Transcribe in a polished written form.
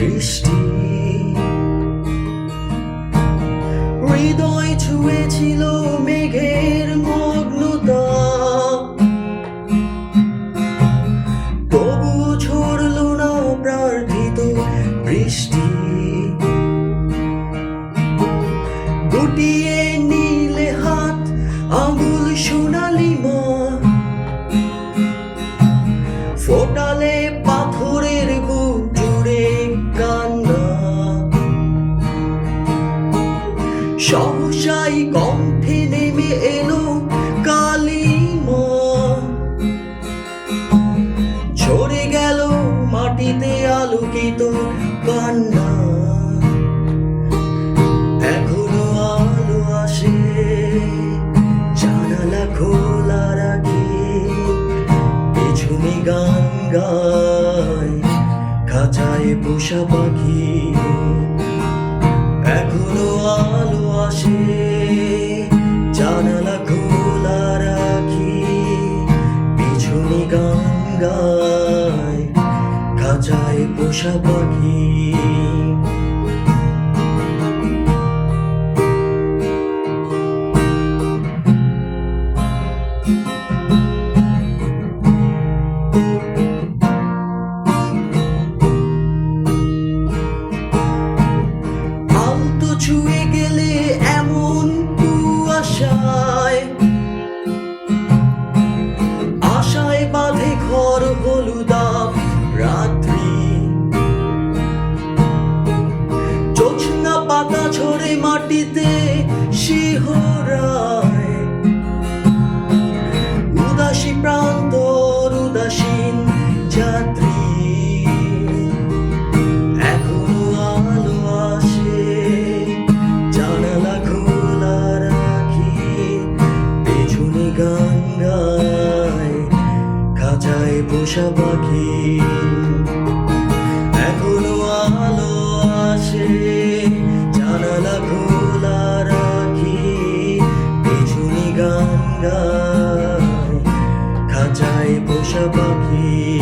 দৃষ্টি হৃদয় ছুঁয়েছিল মেঘের মগ্নতা, তবুও ছড়ল না প্রার্থিত বৃষ্টি। গুটিয়ে নিলে হাত আঙুল সোনালি মা, ফোটালে পাথরের বুক জুড়ে কান্না। সহসাই কণ্ঠে নেমে এলো কালিমা, ঝরে গেল মাটিতে আলোকিত কান্না। এখনো আলো আসে জানালা খোলার আগে, পেছনে গান গায় খাঁচায় পোষা পাখি। এখনো আলো আসে জানালা খোলা রাখি, পিছনে গান গায় খাঁচায় পোষা পাখি। ছুঁয়ে গেলে এমন কুয়াশায়, আশায় বাঁধে ঘর হলুদাব রাত্রি। জোছনা পাতা ঝরে মাটিতে শিহরায়, উদাসী প্রান্তর উদাসীন যাত্রী। গান গায় খাঁচায় পোষা পাখি। এখনো আলো আসে জানালা খোলা রাখি, পেছনে গান গায় খাঁচায় পোষা পাখি।